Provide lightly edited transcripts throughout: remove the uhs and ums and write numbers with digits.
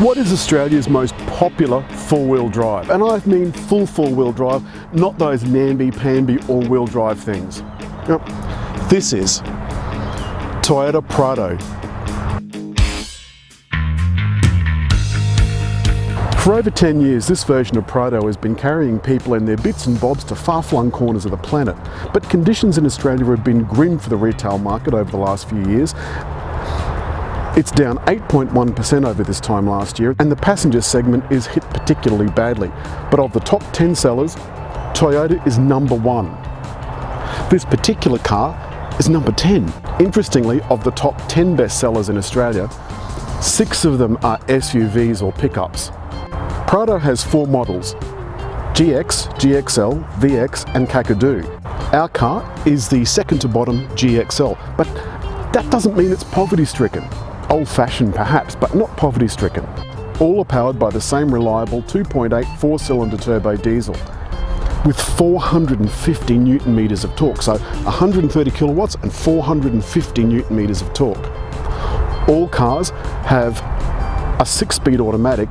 What is Australia's most popular four-wheel drive? And I mean full four-wheel drive, not those namby-pamby all-wheel drive things. Yep. This is Toyota Prado. For over 10 years, this version of Prado has been carrying people and their bits and bobs to far-flung corners of the planet. But conditions in Australia have been grim for the retail market over the last few years. It's down 8.1% over this time last year, and the passenger segment is hit particularly badly. But of the top 10 sellers, Toyota is number 1. This particular car is number 10. Interestingly, of the top 10 best sellers in Australia, 6 of them are SUVs or pickups. Prado has 4 models: GX, GXL, VX and Kakadu. Our car is the second to bottom GXL, but that doesn't mean it's poverty-stricken. Old-fashioned perhaps, but not poverty-stricken. All are powered by the same reliable 2.8 4-cylinder turbo diesel with 450 newton meters of torque, so 130 kilowatts and 450 newton meters of torque. All cars have a 6-speed automatic,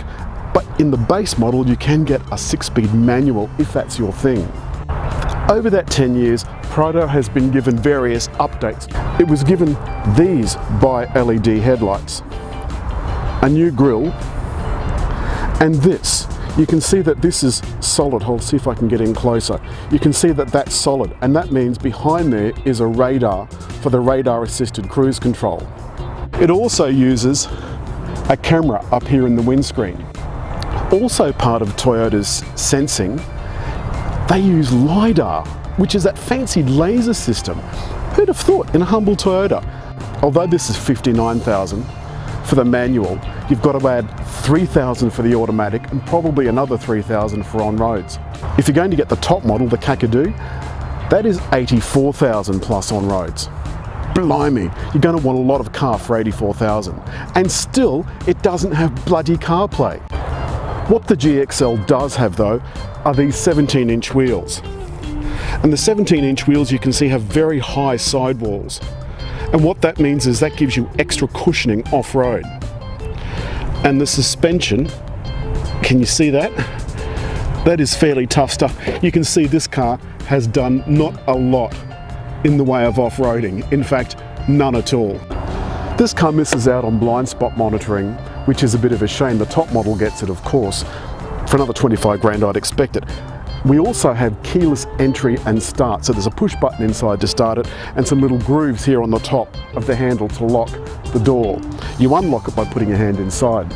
but in the base model you can get a 6-speed manual if that's your thing. Over that 10 years, Prado has been given various updates. It was given these bi-LED headlights, a new grille, and this. You can see that this is solid. I'll see if I can get in closer. You can see that that's solid, and that means behind there is a radar for the radar-assisted cruise control. It also uses a camera up here in the windscreen. Also part of Toyota's sensing, they use LiDAR, which is that fancy laser system. Who'd have thought in a humble Toyota? Although this is $59,000 for the manual, you've got to add $3,000 for the automatic and probably another $3,000 for on-roads. If you're going to get the top model, the Kakadu, that is $84,000 plus on-roads. Blimey, you're going to want a lot of car for $84,000. And still, it doesn't have bloody CarPlay. What the GXL does have though are these 17-inch wheels. And the 17-inch wheels you can see have very high sidewalls. And what that means is that gives you extra cushioning off-road. And the suspension, can you see that? That is fairly tough stuff. You can see this car has done not a lot in the way of off-roading. In fact, none at all. This car misses out on blind spot monitoring, which is a bit of a shame. The top model gets it, of course. For another 25 grand, I'd expect it. We also have keyless entry and start, so there's a push button inside to start it and some little grooves here on the top of the handle to lock the door. You unlock it by putting a hand inside.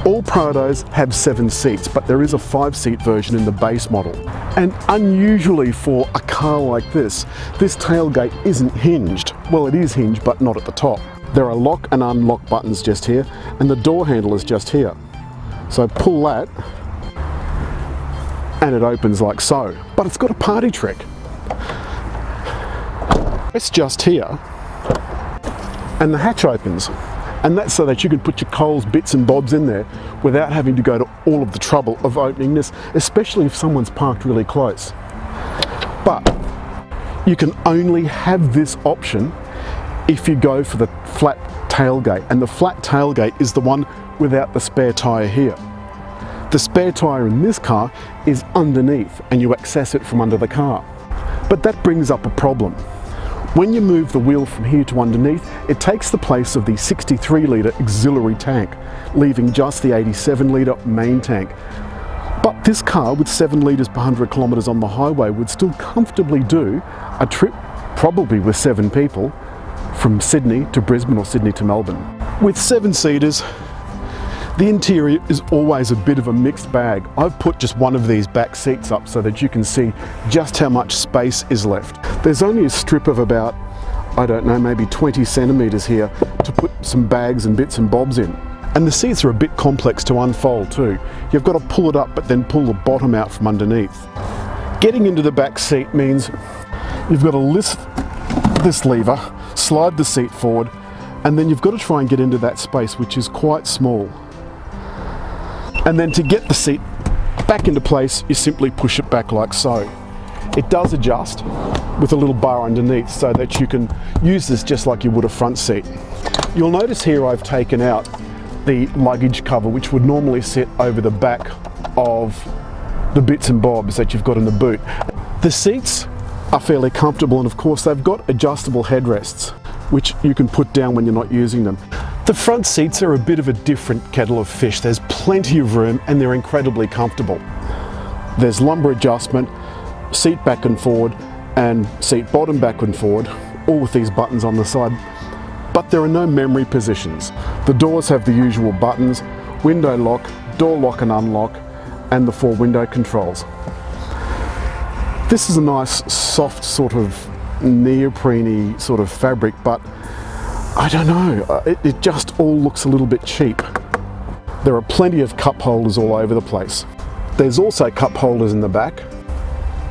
All Prados have 7 seats, but there is a 5-seat version in the base model. And unusually for a car like this tailgate isn't hinged. Well, it is hinged, but not at the top. There are lock and unlock buttons just here, and the door handle is just here. So pull that, and it opens like so. But it's got a party trick. It's just here, and the hatch opens. And that's so that you can put your Coles bits and bobs in there without having to go to all of the trouble of opening this, especially if someone's parked really close. But you can only have this option if you go for the flat tailgate, and the flat tailgate is the one without the spare tyre here. The spare tyre in this car is underneath and you access it from under the car. But that brings up a problem. When you move the wheel from here to underneath, it takes the place of the 63-litre auxiliary tank, leaving just the 87-litre main tank. But this car with 7 litres per 100 kilometres on the highway would still comfortably do a trip, probably with 7 people, from Sydney to Brisbane or Sydney to Melbourne. With 7-seaters, the interior is always a bit of a mixed bag. I've put just one of these back seats up so that you can see just how much space is left. There's only a strip of about, I don't know, maybe 20 centimetres here to put some bags and bits and bobs in. And the seats are a bit complex to unfold too. You've got to pull it up but then pull the bottom out from underneath. Getting into the back seat means you've got to lift this lever, slide the seat forward, and then you've got to try and get into that space, which is quite small. And then to get the seat back into place, you simply push it back like so. It does adjust with a little bar underneath so that you can use this just like you would a front seat. You'll notice here I've taken out the luggage cover, which would normally sit over the back of the bits and bobs that you've got in the boot. The seats are fairly comfortable, and of course they've got adjustable headrests, which you can put down when you're not using them. The front seats are a bit of a different kettle of fish. There's plenty of room and they're incredibly comfortable. There's lumbar adjustment, seat back and forward, and seat bottom back and forward, all with these buttons on the side. But there are no memory positions. The doors have the usual buttons: window lock, door lock and unlock, and the 4 window controls. This is a nice soft sort of neoprene-y sort of fabric, but I don't know, it just all looks a little bit cheap. There are plenty of cup holders all over the place. There's also cup holders in the back,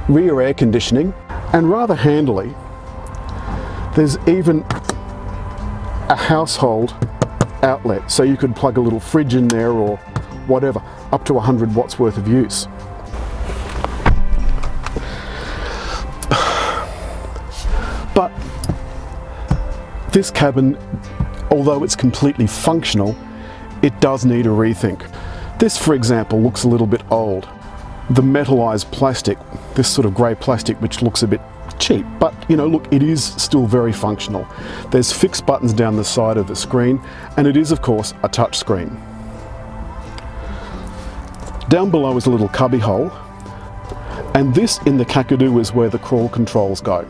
rear air conditioning, and rather handily, there's even a household outlet, so you could plug a little fridge in there or whatever, up to 100 watts worth of use. But this cabin, although it's completely functional, it does need a rethink. This, for example, looks a little bit old. The metallized plastic, this sort of grey plastic, which looks a bit cheap, but you know, look, it is still very functional. There's fixed buttons down the side of the screen, and it is of course a touch screen. Down below is a little cubby hole, and this in the Kakadu is where the crawl controls go.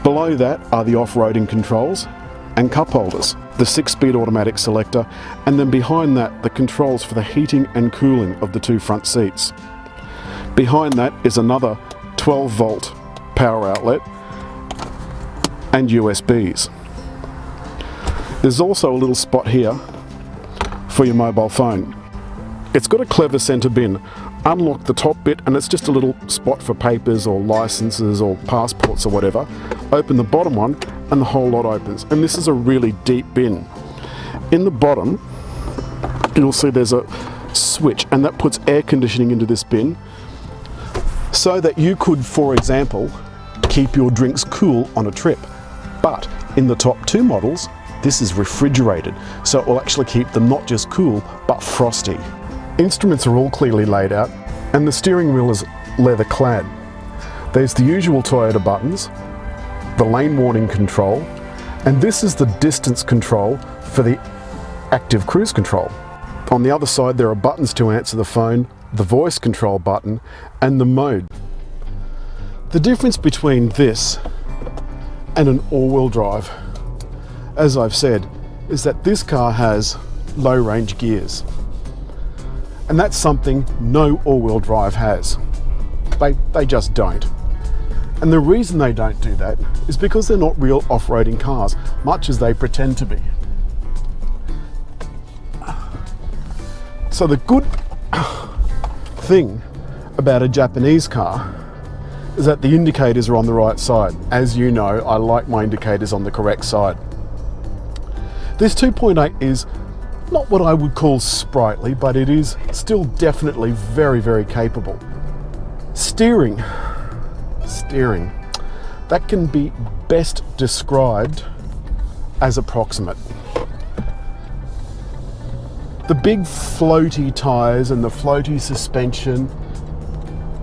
Below that are the off-roading controls and cup holders, the 6-speed automatic selector, and then behind that the controls for the heating and cooling of the 2 front seats. Behind that is another 12-volt power outlet and USBs. There's also a little spot here for your mobile phone. It's got a clever centre bin. Unlock the top bit and it's just a little spot for papers or licenses or passports or whatever. Open the bottom one and the whole lot opens. And this is a really deep bin. In the bottom, you'll see there's a switch, and that puts air conditioning into this bin so that you could, for example, keep your drinks cool on a trip. But in the top 2 models, this is refrigerated, so it will actually keep them not just cool, but frosty. Instruments are all clearly laid out, and the steering wheel is leather clad. There's the usual Toyota buttons, the lane warning control, and this is the distance control for the active cruise control. On the other side there are buttons to answer the phone, the voice control button, and the mode. The difference between this and an all-wheel drive, as I've said, is that this car has low range gears. And that's something no all-wheel drive has. They just don't. And the reason they don't do that is because they're not real off-roading cars, much as they pretend to be. So the good thing about a Japanese car is that the indicators are on the right side. As you know, I like my indicators on the correct side. This 2.8 is not what I would call sprightly, but it is still definitely very, very capable. Steering, that can be best described as approximate. The big floaty tyres and the floaty suspension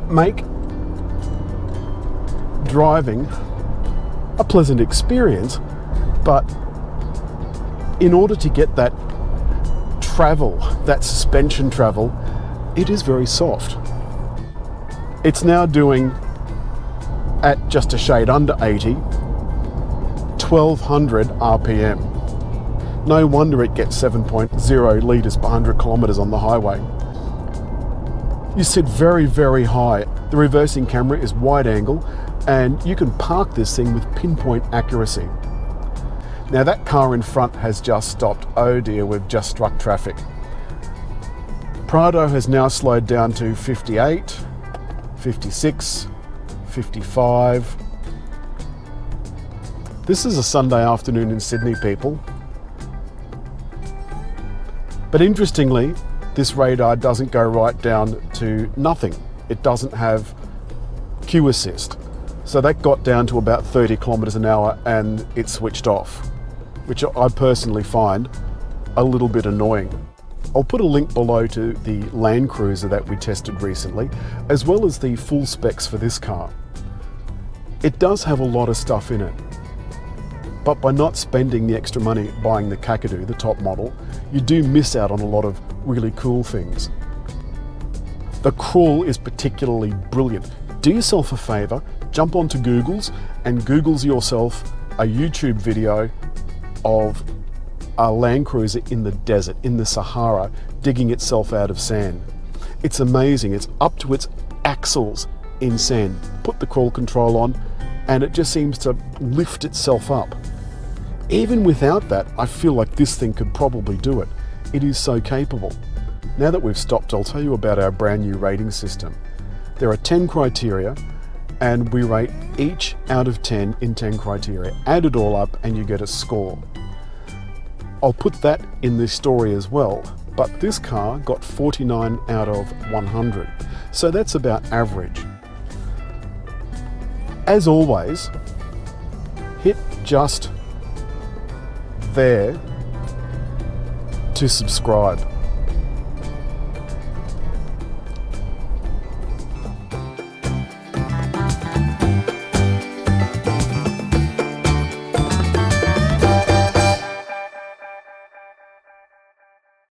make driving a pleasant experience, but in order to get that travel, that suspension travel, it is very soft. It's now doing, at just a shade under 80, 1200 RPM. No wonder it gets 7.0 litres per 100 kilometres on the highway. You sit very, very high. The reversing camera is wide angle, and you can park this thing with pinpoint accuracy. Now that car in front has just stopped. Oh dear, we've just struck traffic. Prado has now slowed down to 58, 56, 55. This is a Sunday afternoon in Sydney, people. But interestingly, this radar doesn't go right down to nothing. It doesn't have Q assist. So that got down to about 30 kilometers an hour and it switched off, which I personally find a little bit annoying. I'll put a link below to the LandCruiser that we tested recently, as well as the full specs for this car. It does have a lot of stuff in it, but by not spending the extra money buying the Kakadu, the top model, you do miss out on a lot of really cool things. The crawl is particularly brilliant. Do yourself a favor, jump onto Google's and Google's yourself a YouTube video of a LandCruiser in the desert, in the Sahara, digging itself out of sand. It's amazing. It's up to its axles in sand. Put the crawl control on and it just seems to lift itself up. Even without that, I feel like this thing could probably do it. It is so capable. Now that we've stopped, I'll tell you about our brand new rating system. There are 10 criteria and we rate each out of 10 in 10 criteria. Add it all up and you get a score. I'll put that in the story as well, but this car got 49 out of 100. So that's about average. As always, hit just there to subscribe.